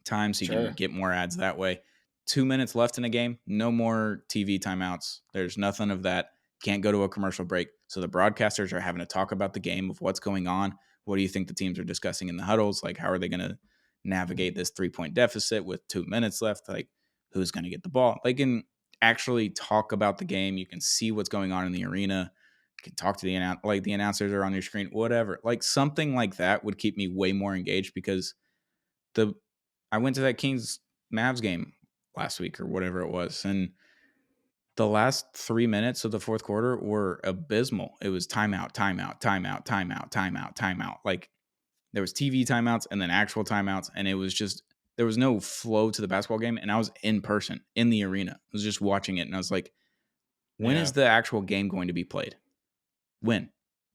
time so you can Sure. get more ads that way. 2 minutes left in a game, no more TV timeouts. There's nothing of that. Can't go to a commercial break. So the broadcasters are having to talk about the game of what's going on. What do you think the teams are discussing in the huddles? Like, how are they going to navigate this 3 point deficit with 2 minutes left? Like, who's going to get the ball? They can actually talk about the game. You can see what's going on in the arena. You can talk to the announcers are on your screen, whatever. Like something like that would keep me way more engaged because the I went to that Kings Mavs game last week or whatever it was, and the last 3 minutes of the fourth quarter were abysmal. It was timeout, timeout, timeout, timeout, timeout, timeout. Like there was TV timeouts and then actual timeouts, and it was just there was no flow to the basketball game. And I was in person in the arena. I was just watching it, and I was like, when Yeah. is the actual game going to be played? When?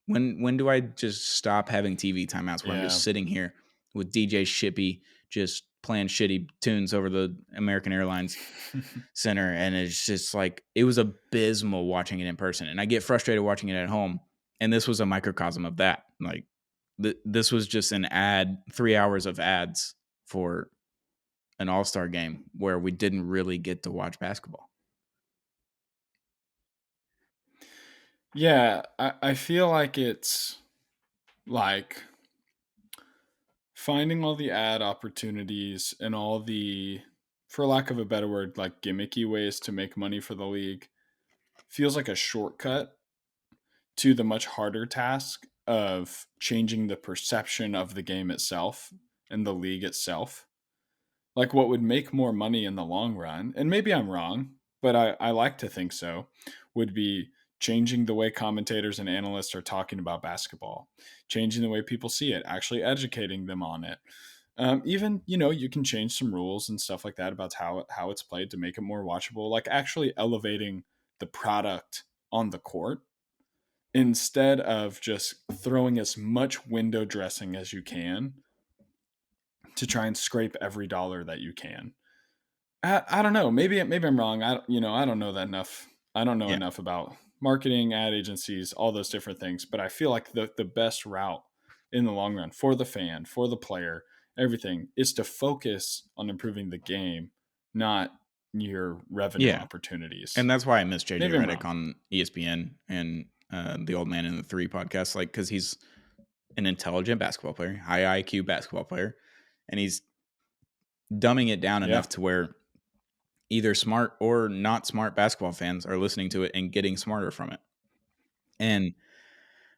When do I just stop having TV timeouts where I'm Yeah. just sitting here with DJ Shippy just playing shitty tunes over the American Airlines Center, and it's just like it was abysmal watching it in person, and I get frustrated watching it at home. And this was a microcosm of that. Like this was just an ad, 3 hours of ads for an All-Star game where we didn't really get to watch basketball. Yeah. I feel like it's like finding all the ad opportunities and all the, for lack of a better word, like gimmicky ways to make money for the league feels like a shortcut to the much harder task of changing the perception of the game itself and the league itself. Like what would make more money in the long run, and maybe I'm wrong, but I like to think so, would be changing the way commentators and analysts are talking about basketball, changing the way people see it, actually educating them on it. Even you can change some rules and stuff like that about how it's played to make it more watchable. Like actually elevating the product on the court instead of just throwing as much window dressing as you can to try and scrape every dollar that you can. I don't know. Maybe I'm wrong. I don't know that enough. I don't know Yeah. enough about marketing, ad agencies, all those different things. But I feel like the best route in the long run for the fan, for the player, everything is to focus on improving the game, not your revenue Yeah. opportunities. And that's why I miss JJ Maybe I'm Redick wrong. on ESPN and the Old Man in the Three podcast, like because he's an intelligent basketball player, high IQ basketball player, and he's dumbing it down Yeah. enough to where either smart or not smart basketball fans are listening to it and getting smarter from it. and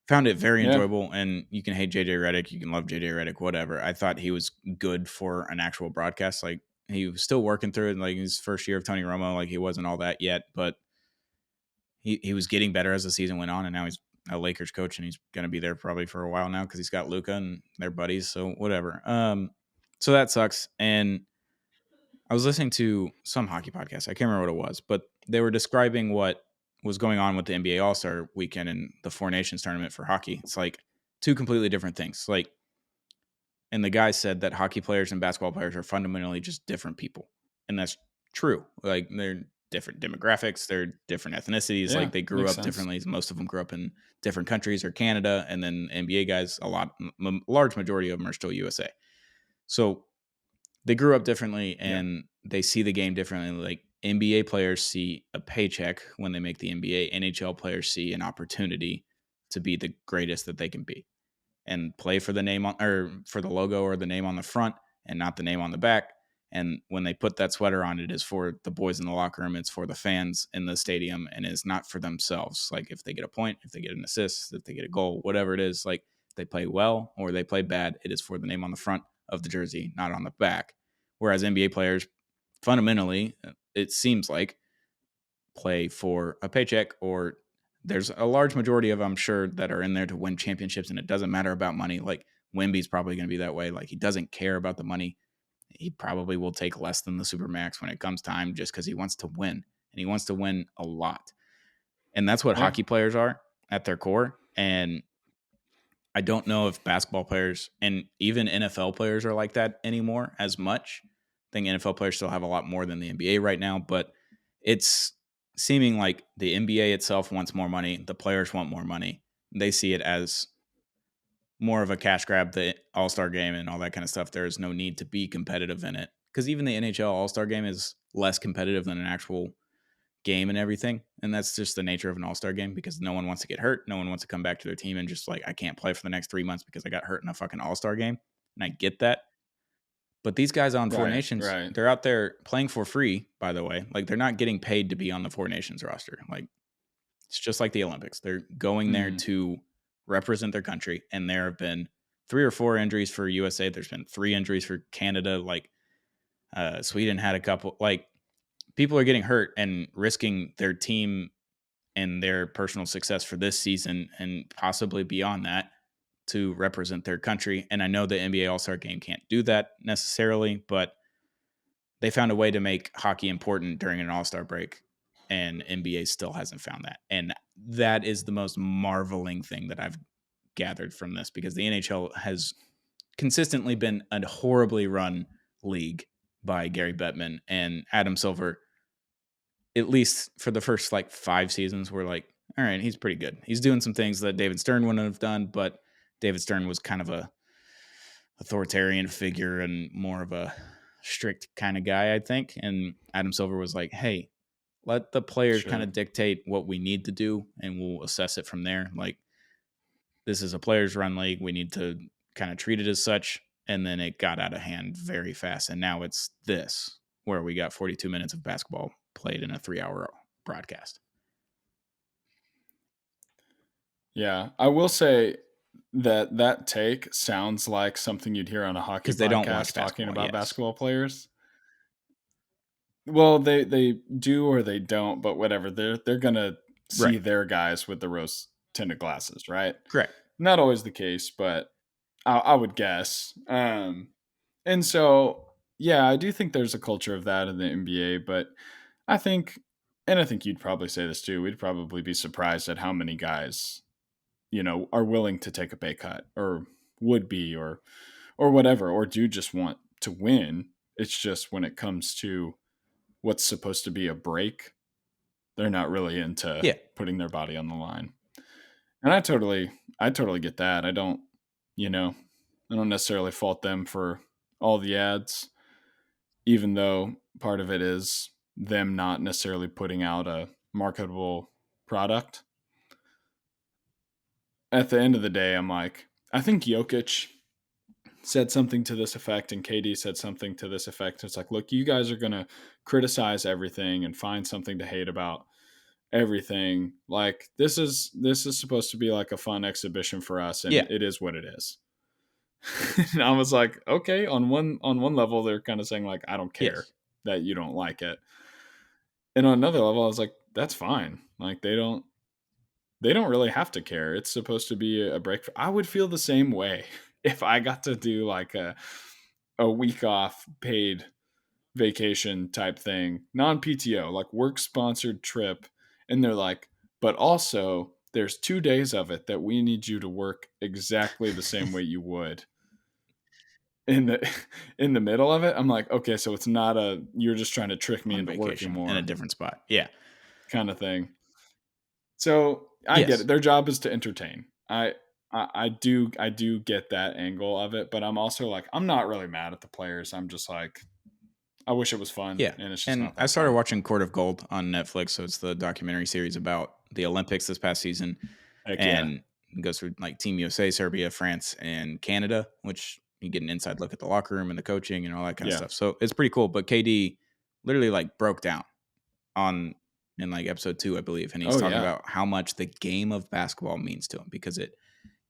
found it very Yeah. enjoyable. And you can hate JJ Redick, you can love JJ Redick, whatever. I thought he was good for an actual broadcast. Like, he was still working through it. Like, his first year of Tony Romo, like, he wasn't all that yet, but he was getting better as the season went on. And now he's a Lakers coach, and he's going to be there probably for a while now because he's got Luka and they're buddies. So whatever. So that sucks. And I was listening to some hockey podcast. I can't remember what it was, but they were describing what was going on with the NBA All Star Weekend and the Four Nations tournament for hockey. It's like two completely different things. Like, and the guy said that hockey players and basketball players are fundamentally just different people, and that's true. Like, they're different demographics, they're different ethnicities. Yeah. Like, they grew Makes up sense. differently. Most of them grew up in different countries or Canada, and then NBA guys, large majority of them are still USA. So they grew up differently Yeah. and they see the game differently. Like, NBA players see a paycheck when they make the NBA. NHL players see an opportunity to be the greatest that they can be and play for the name on, or for the logo or the name on the front and not the name on the back. And when they put that sweater on, it is for the boys in the locker room. It's for the fans in the stadium, and it's not for themselves. Like, if they get a point, if they get an assist, if they get a goal, whatever it is, like, they play well or they play bad, it is for the name on the front of the jersey, not on the back. Whereas NBA players, fundamentally, it seems like, play for a paycheck, or there's a large majority of, I'm sure, that are in there to win championships, and it doesn't matter about money. Like, Wemby's probably going to be that way. Like, he doesn't care about the money. He probably will take less than the Supermax when it comes time, just because he wants to win, and he wants to win a lot. And that's what Yeah. hockey players are at their core. And I don't know if basketball players and even NFL players are like that anymore as much. I think NFL players still have a lot more than the NBA right now, but it's seeming like the NBA itself wants more money. The players want more money. They see it as more of a cash grab, the All Star game and all that kind of stuff. There is no need to be competitive in it, because even the NHL All Star game is less competitive than an actual game and everything. And that's just the nature of an all-star game, because no one wants to get hurt. No one wants to come back to their team and just like, I can't play for the next 3 months because I got hurt in a fucking all-star game. And I get that. But these guys on Four Right. Nations, Right. they're out there playing for free, by the way. Like, they're not getting paid to be on the Four Nations roster. Like, it's just like the Olympics. They're going there Mm. to represent their country. And there have been 3 or 4 injuries for USA. There's been 3 injuries for Canada. Like, Sweden had a couple. Like, people are getting hurt and risking their team and their personal success for this season and possibly beyond that to represent their country. And I know the NBA All-Star game can't do that necessarily, but they found a way to make hockey important during an All-Star break, and NBA still hasn't found that. And that is the most marveling thing that I've gathered from this, because the NHL has consistently been a horribly run league by Gary Bettman and Adam Silver. At least for the first like 5 seasons, we're like, all right, he's pretty good. He's doing some things that David Stern wouldn't have done, but David Stern was kind of a authoritarian figure and more of a strict kind of guy, I think. And Adam Silver was like, hey, let the players kind Sure. of dictate what we need to do, and we'll assess it from there. Like, this is a players run league. We need to kind of treat it as such. And then it got out of hand very fast. And now it's this, where we got 42 minutes of basketball played in a 3-hour broadcast. Yeah. I will say that that take sounds like something you'd hear on a hockey Because they don't watch podcast talking basketball. about Yes. basketball players. Well, they do or they don't, but whatever. They're gonna see Right. their guys with the rose tinted glasses, right? Correct. Not always the case, but I would guess. And so, yeah, I do think there's a culture of that in the NBA, but I think, and I think you'd probably say this too, we'd probably be surprised at how many guys, are willing to take a pay cut or would be or whatever, or do just want to win. It's just when it comes to what's supposed to be a break, they're not really into Yeah. putting their body on the line. And I totally get that. You know, I don't necessarily fault them for all the ads, even though part of it is them not necessarily putting out a marketable product. At the end of the day, I'm like, I think Jokic said something to this effect and KD said something to this effect. It's like, look, you guys are going to criticize everything and find something to hate about. everything. Like this is supposed to be like a fun exhibition for us, and Yeah. it is what it is. And I was like, okay, on one level, they're kind of saying like, I don't care Yes. that you don't like it, and on another level, I was like, that's fine. Like they don't really have to care. It's supposed to be a break. I would feel the same way if I got to do like a week off paid vacation type thing, non PTO, like work sponsored trip. And they're like, but also there's 2 days of it that we need you to work exactly the same way you would in the in the middle of it. I'm like, okay, so it's not a you're just trying to trick me On into working vacation in a more different spot. Yeah. kind of thing. So I get it. Yes. Their job is to entertain. I do get that angle of it, but I'm also like, I'm not really mad at the players. I'm just like, I wish it was fun, Yeah. and it's just And not I that started fun. watching Court of Gold on Netflix. So it's the documentary series about the Olympics this past season. Heck yeah. And it goes through like Team USA, Serbia, France, and Canada, which you get an inside look at the locker room and the coaching and all that kind of Yeah. stuff. So it's pretty cool. But KD literally like broke down on in like episode 2, I believe. And he's Oh talking yeah. about how much the game of basketball means to him because it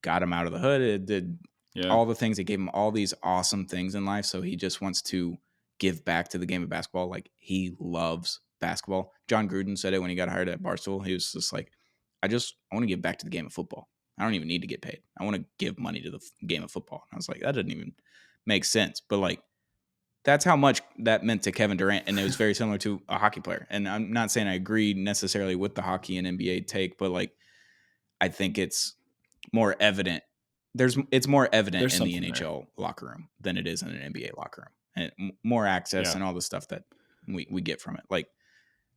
got him out of the hood. It did Yeah. all the things. It gave him all these awesome things in life. So he just wants to give back to the game of basketball. Like he loves basketball. John Gruden said it when he got hired at Barstool. He was just like, I want to give back to the game of football. I don't even need to get paid. I want to give money to the game of football. And I was like, that doesn't even make sense. But like, that's how much that meant to Kevin Durant. And it was very similar to a hockey player. And I'm not saying I agree necessarily with the hockey and NBA take, but like, I think it's more evident. It's more evident There's in the something there. NHL locker room than it is in an NBA locker room, and more access Yeah. and all the stuff that we get from it. Like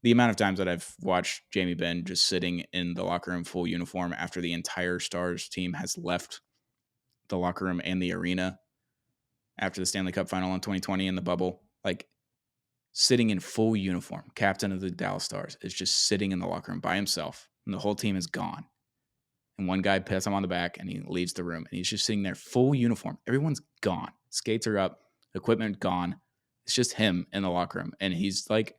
the amount of times that I've watched Jamie Benn just sitting in the locker room full uniform after the entire Stars team has left the locker room and the arena after the Stanley Cup final in 2020 in the bubble, like sitting in full uniform, captain of the Dallas Stars is just sitting in the locker room by himself, and the whole team is gone. And one guy pats him on the back and he leaves the room and he's just sitting there full uniform. Everyone's gone. Skates are up, equipment gone. It's just him in the locker room. And he's like,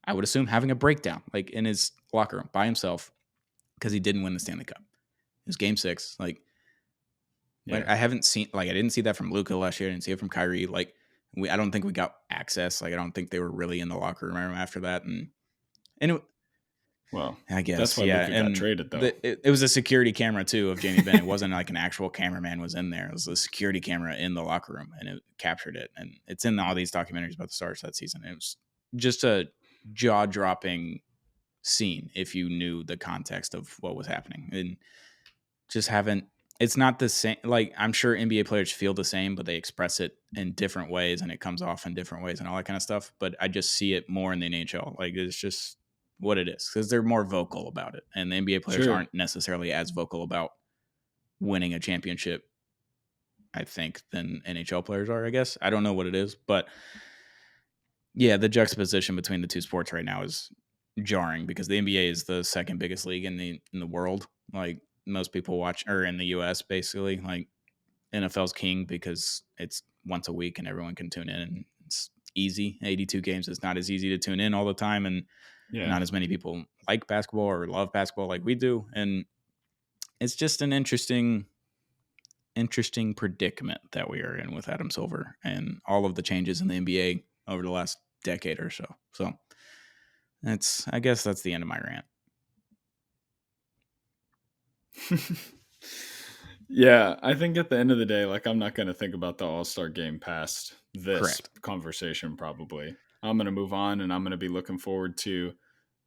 I would assume having a breakdown, like in his locker room by himself because he didn't win the Stanley Cup. It was game 6. Like, Yeah. I haven't seen, like, I didn't see that from Luka last year. I didn't see it from Kyrie. Like, I don't think we got access. Like, I don't think they were really in the locker room after that. And it, Well, I that's guess, why yeah. Luka got And traded, though. it was a security camera too of Jamie Benn. It wasn't like an actual cameraman was in there. It was a security camera in the locker room, and it captured it. And it's in all these documentaries about the Stars that season. It was just a jaw dropping scene if you knew the context of what was happening, and just haven't. It's not the same. Like I'm sure NBA players feel the same, but they express it in different ways, and it comes off in different ways, and all that kind of stuff. But I just see it more in the NHL. Like it's just what it is because they're more vocal about it, and the NBA players Sure. aren't necessarily as vocal about winning a championship. I think than NHL players are. I guess I don't know what it is, but yeah, the juxtaposition between the two sports right now is jarring because the NBA is the second biggest league in the world. Like most people watch, or in the US basically. Like NFL's king because it's once a week and everyone can tune in and it's easy. 82 games is not as easy to tune in all the time, and Yeah. not as many people like basketball or love basketball like we do. And it's just an interesting predicament that we are in with Adam Silver and all of the changes in the NBA over the last decade or so. So I guess that's the end of my rant. Yeah, I think at the end of the day, like I'm not going to think about the All-Star game past this Correct. conversation probably. I'm going to move on and I'm going to be looking forward to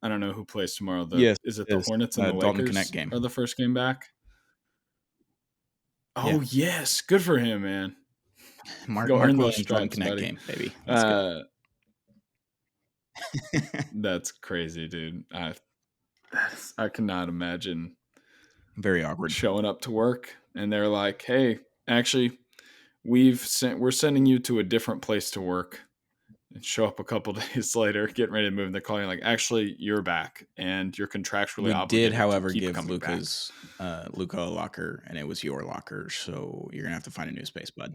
I don't know who plays tomorrow. Yes, Is it it the is. Hornets and the Dalton Lakers Connect game. are the first game back? Yeah. Oh, yes. Good for him, man. Mark Go earn those Williams, Dalton stripes, Connect buddy. game, baby. That's good. That's crazy, dude. I cannot imagine Very awkward. showing up to work and they're like, "Hey, actually, we're sending you to a different place to work." And show up a couple days later, getting ready to move. And they're calling like, "Actually, you're back, and you're contractually We did, obligated to however, keep give coming back." Luca a locker, and it was your locker, so you're gonna have to find a new space, bud.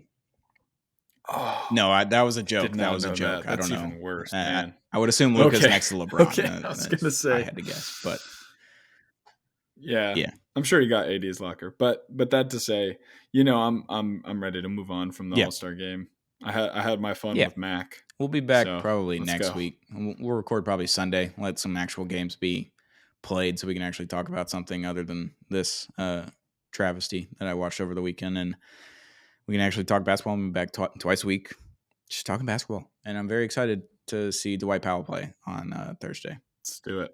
Oh, No, that was a joke. did That not was a know joke. that. I That's don't know. even worse, I, man. I would assume Luka's Okay. next to LeBron. Okay. I was gonna I say, had to guess, but yeah, yeah, I'm sure he got AD's locker. But that to say, I'm ready to move on from the yeah, All-Star game. I had my fun yeah. with Mac. We'll be back So probably let's next go. week. We'll record probably Sunday. Let some actual games be played so we can actually talk about something other than this travesty that I watched over the weekend, and we can actually talk basketball. I'm back twice a week, just talking basketball, and I'm very excited to see Dwight Powell play on Thursday. Let's do it.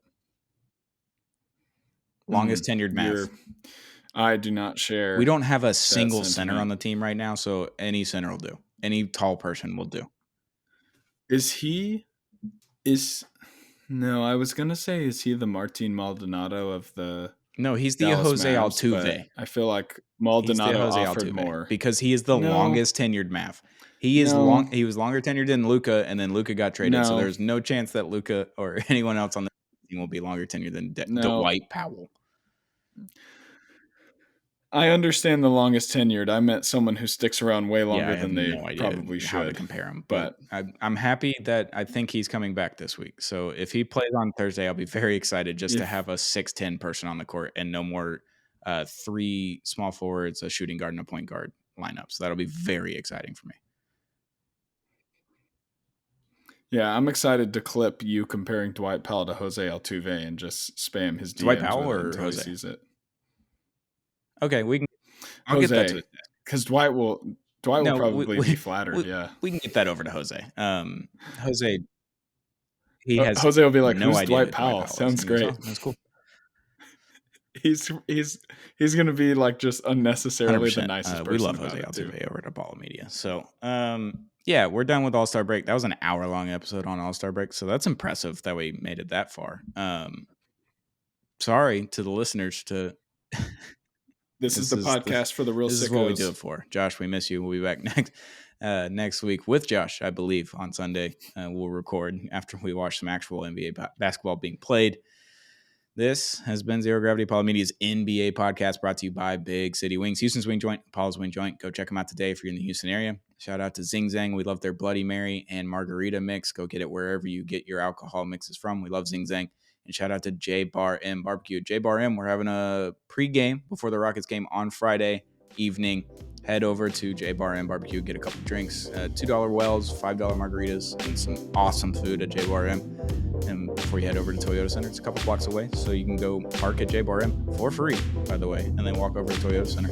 Longest tenured Mav. I do not share. We don't have a that single center sentiment. on the team right now, so any center will do. Any tall person will do. Is he? No, I was gonna say, is he the Martin Maldonado of the No, he's the Dallas Jose Mavs? But Altuve. I feel like He's the Maldonado Jose offered Altuve more. because he is the No. longest tenured Mav. He is No. He was longer tenured than Luka, and then Luka got traded. So No. there's no chance that Luka or anyone else on the team will be longer tenured than No. Dwight Powell. I understand the longest tenured. I meant someone who sticks around way longer I have than they no idea probably how to should. compare him, But but I'm happy that I think he's coming back this week. So if he plays on Thursday, I'll be very excited just to have a 6'10" person on the court and no more 3 small forwards, a shooting guard, and a point guard lineup. So that'll be very exciting for me. yeah, I'm excited to clip you comparing Dwight Powell to Jose Altuve and just spam his Dwight DMs Powell with it or until Jose? he sees it. Okay, I'll get that to Jose, his desk. because Dwight will probably be flattered. Yeah, we can get that over to Jose. Jose, he has Jose will be like, no "Who's idea Dwight who Powell? is. Sounds And he goes, great." "Oh, that's cool. He's gonna be like just unnecessarily the 100%. nicest person. We love about Jose it, too. Altuve over at Apollo Media. So, yeah, we're done with All-Star Break. That was an hour-long episode on All-Star Break, so that's impressive that we made it that far. Sorry to the listeners to This is the podcast for the real sickos. This is what we do it for. Josh, we miss you. We'll be back next week with Josh, I believe, on Sunday. We'll record after we watch some actual NBA basketball being played. This has been Zero Gravity Apollo Media's NBA podcast brought to you by Big City Wings. Houston's Wing Joint, Apollo's Wing Joint. Go check them out today if you're in the Houston area. Shout out to Zing Zang. We love their Bloody Mary and Margarita mix. Go get it wherever you get your alcohol mixes from. We love Zing Zang. And shout out to J Bar M Barbecue. J Bar M, we're having a pregame before the Rockets game on Friday evening. Head over to J Bar M Barbecue, get a couple drinks, $2 wells, $5 margaritas, and some awesome food at J Bar M. And before you head over to Toyota Center, it's a couple blocks away, so you can go park at J Bar M for free, by the way, and then walk over to Toyota Center.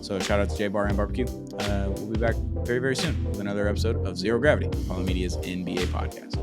So shout out to J Bar M Barbecue. We'll be back very, very soon with another episode of Zero Gravity, Apollo Media's NBA podcast.